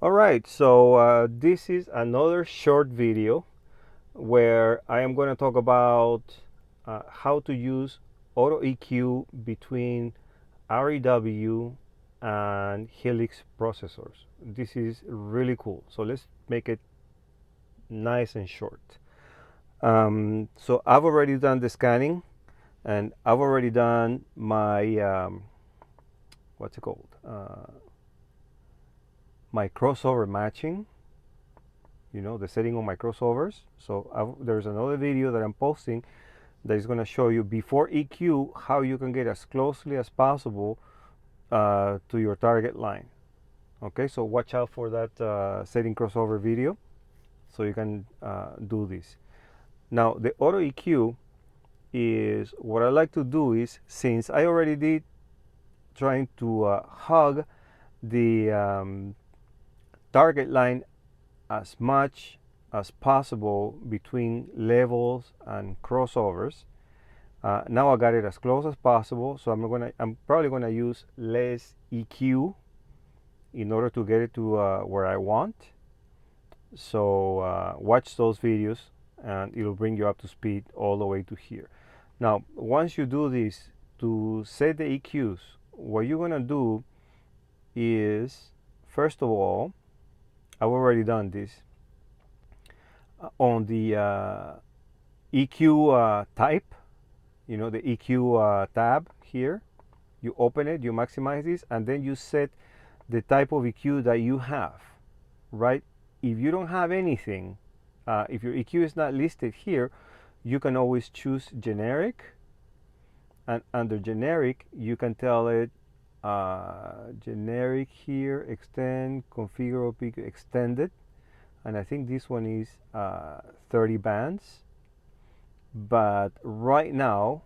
All right, so this is another short video where I am going to talk about how to use auto EQ between REW and Helix processors. This is really cool. So let's make it nice and short. So I've already done the scanning and I've already done my, what's it called? My crossover matching, the setting on my crossovers. So there's another video that I'm posting that is going to show you before EQ how you can get as closely as possible to your target line. Okay, so watch out for that setting crossover video so you can do this. Now the auto EQ is what I like to do is, since I already did trying to hug the target line as much as possible between levels and crossovers. Now I got it as close as possible, so I'm probably gonna use less EQ in order to get it to where I want. So watch those videos and it'll bring you up to speed all the way to here. Now once you do this, to set the EQs, what you're gonna do is, first of all, I've already done this on the EQ type, the EQ tab here. You open it, you maximize this, and then you set the type of EQ that you have, right? If you don't have anything, if your EQ is not listed here, you can always choose generic, and under generic you can tell it generic here, extend, configure OP extended, and I think this one is 30 bands. But right now,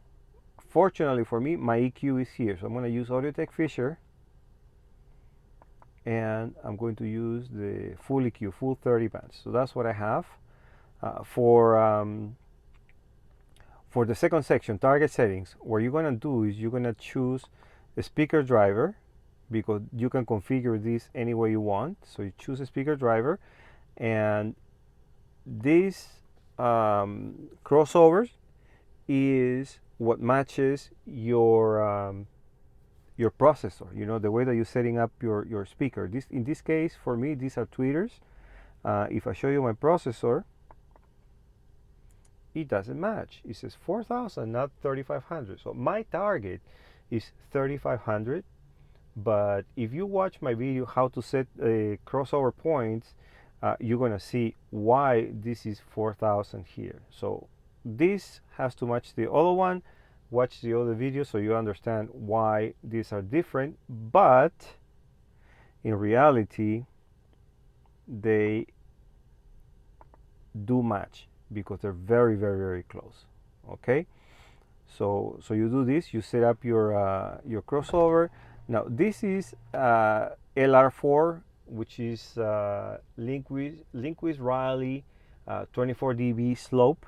fortunately for me, my EQ is here, so I'm going to use Audio-Tech Fisher, and I'm going to use the full EQ, full 30 bands. So that's what I have. For the second section, target settings, what you're going to do is you're going to choose a speaker driver, because you can configure this any way you want. So you choose a speaker driver, and this crossovers is what matches your processor, the way that you're setting up your speaker. In this case, for me, these are tweeters. If I show you my processor, it doesn't match. It says 4000, not 3500. So my target is 3500. But if you watch my video how to set crossover points, you're gonna see why this is 4000 here. So this has to match the other one. Watch the other video so you understand why these are different, but in reality they do match because they're very, very, very close. Okay, so you do this, you set up your crossover. Now this is LR4, which is Linquist Riley 24 dB slope,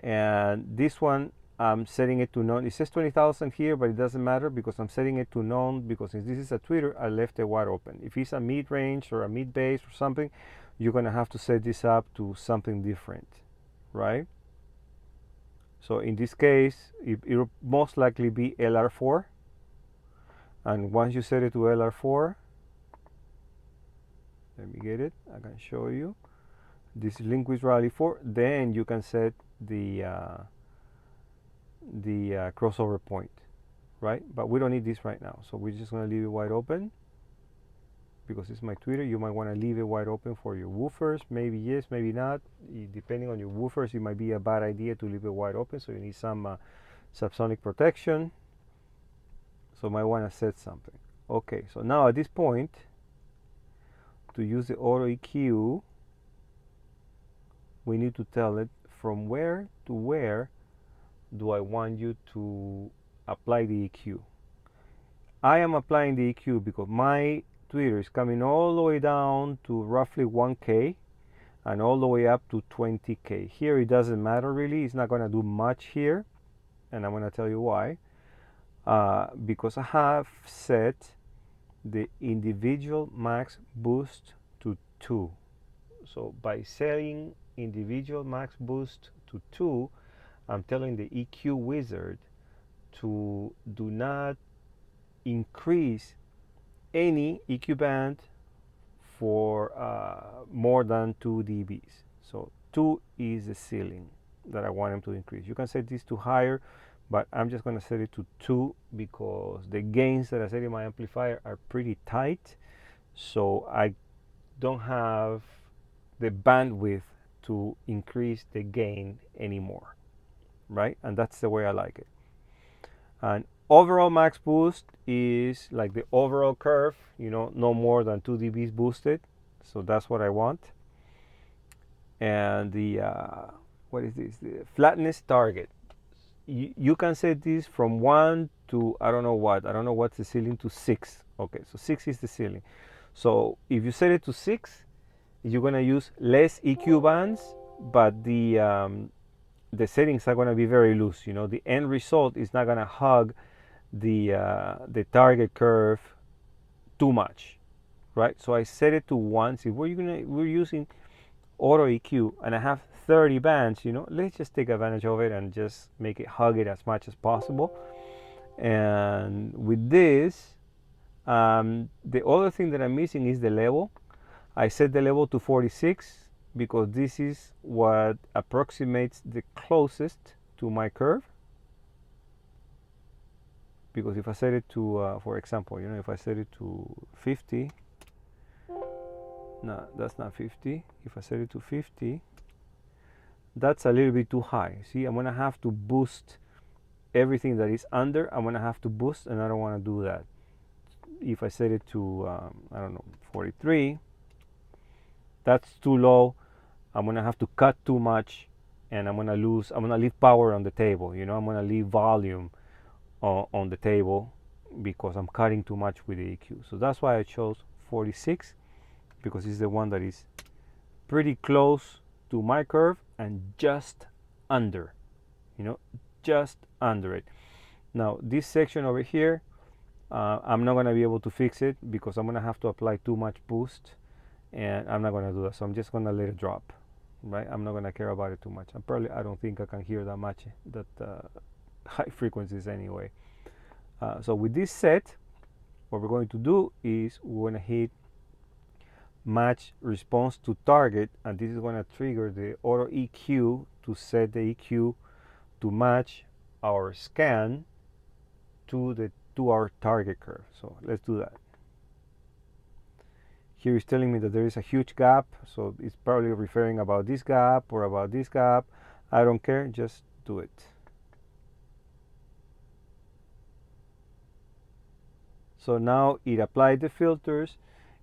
and this one I'm setting it to none. It says 20,000 here, but it doesn't matter because I'm setting it to none, because since this is a tweeter, I left it wide open. If it's a mid-range or a mid-bass or something, you're gonna have to set this up to something different, right? So in this case, it'll most likely be LR4, and once you set it to LR4, let me get it, I can show you. This is Linquist Rally 4, then you can set the crossover point, right? But we don't need this right now, so we're just going to leave it wide open because it's my tweeter. You might want to leave it wide open for your woofers. Maybe yes, maybe not. Depending on your woofers, it might be a bad idea to leave it wide open, so you need some subsonic protection. So might want to set something. Okay, so now at this point, to use the auto EQ, we need to tell it from where to where do I want you to apply the EQ. I am applying the EQ because my tweeter is coming all the way down to roughly 1K and all the way up to 20K. Here it doesn't matter really, it's not going to do much here, and I'm going to tell you why. Because I have set the individual max boost 2. So by setting individual max boost to 2, I'm telling the EQ wizard to do not increase any EQ band for more than 2 dBs. So 2 is the ceiling that I want them to increase. You can set this to higher, but I'm just going to set it to 2 because the gains that I set in my amplifier are pretty tight, so I don't have the bandwidth to increase the gain anymore, right? And that's the way I like it. And overall max boost is like the overall curve, you know, no more than 2 dBs boosted. So that's what I want. And the, what is this? The flatness target. You can set this from 1 to, I don't know what's the ceiling, to 6. Okay, so 6 is the ceiling. So if you set it to 6, you're going to use less EQ bands, but the settings are going to be very loose. You know, the end result is not going to hug the target curve too much, right? So I set it to 1. See, we're using auto EQ and I have 30 bands, you know, let's just take advantage of it and just make it hug it as much as possible. And with this, the other thing that I'm missing is the level. I set the level to 46 because this is what approximates the closest to my curve. Because if I set it to, for example, you know, if I set it to 50, no, that's not 50. If I set it to 50, that's a little bit too high. See, I'm gonna have to boost everything that is under. I'm gonna have to boost, and I don't want to do that. If I set it to, I don't know, 43, that's too low. I'm gonna have to cut too much, and I'm gonna leave power on the table. You know, I'm gonna leave volume on the table because I'm cutting too much with the EQ. So that's why I chose 46, because it's the one that is pretty close to my curve and just under, you know, just under it. Now this section over here, I'm not going to be able to fix it because I'm going to have to apply too much boost, and I'm not going to do that. So I'm just going to let it drop, right? I'm not going to care about it too much. I don't think I can hear that much, that high frequencies anyway. So with this set, what we're going to do is we're going to hit match response to target, and this is going to trigger the auto EQ to set the EQ to match our scan to our target curve. So let's do that. Here it's telling me that there is a huge gap, so it's probably referring about this gap or about this gap. I don't care, just do it. So now it applied the filters.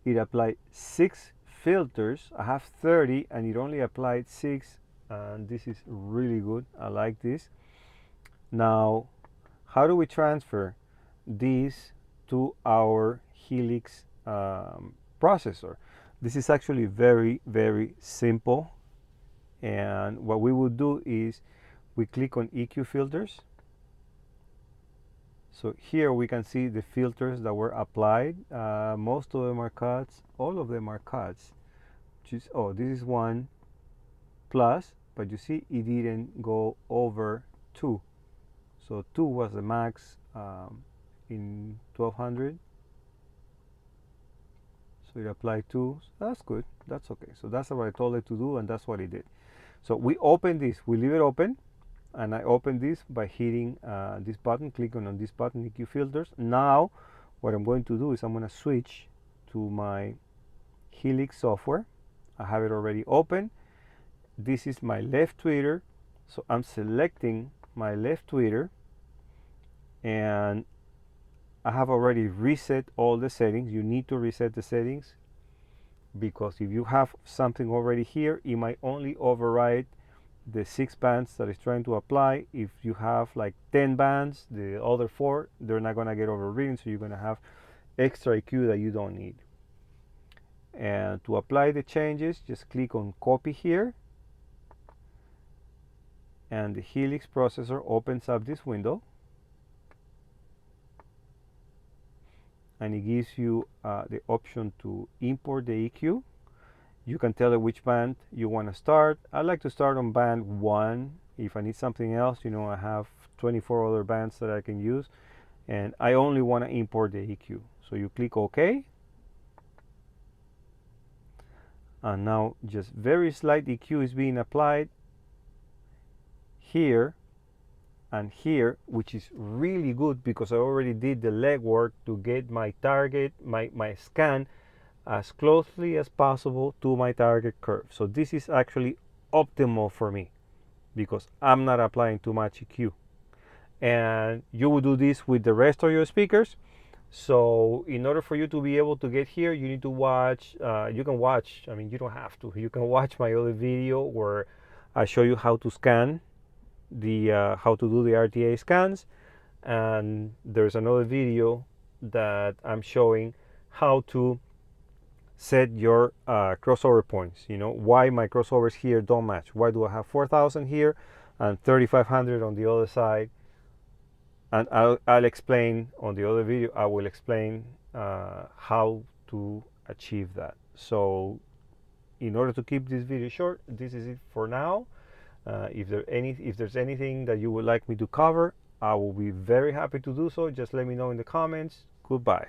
It applied 6 filters. I have 30 and it only applied 6, and this is really good. I like this. Now, how do we transfer this to our Helix processor? This is actually very, very simple. And what we would do is we click on EQ filters. So here we can see the filters that were applied. Most of them are cuts. All of them are cuts. Oh, this is 1 plus, but you see it didn't go over 2. So 2 was the max in 1200. So it applied 2. So that's good. That's okay. So that's what I told it to do, and that's what it did. So we open this. We leave it open. And I open this by hitting this button, clicking on this button, EQ filters. Now, what I'm going to do is I'm going to switch to my Helix software. I have it already open. This is my left tweeter. So I'm selecting my left tweeter, and I have already reset all the settings. You need to reset the settings because if you have something already here, it might only override the 6 bands that it's trying to apply. If you have like 10 bands, the other 4, they're not going to get overridden, so you're going to have extra EQ that you don't need. And to apply the changes, just click on copy here, and the Helix processor opens up this window, and it gives you the option to import the EQ. You can tell it which band you want to start. I like to start on band 1. If I need something else, I have 24 other bands that I can use, and I only want to import the EQ. So you click OK, and now just very slight EQ is being applied here and here, which is really good because I already did the legwork to get my target, my scan, as closely as possible to my target curve. So this is actually optimal for me because I'm not applying too much EQ. And you will do this with the rest of your speakers. So in order for you to be able to get here, you need to watch, you can watch, I mean, you don't have to, you can watch my other video where I show you how to scan how to do the RTA scans. And there's another video that I'm showing how to set your crossover points. Why my crossovers here don't match. Why do I have 4,000 here and 3,500 on the other side? And I'll explain on the other video. I will explain how to achieve that. So in order to keep this video short, this is it for now. If there's anything that you would like me to cover, I will be very happy to do so. Just let me know in the comments. Goodbye.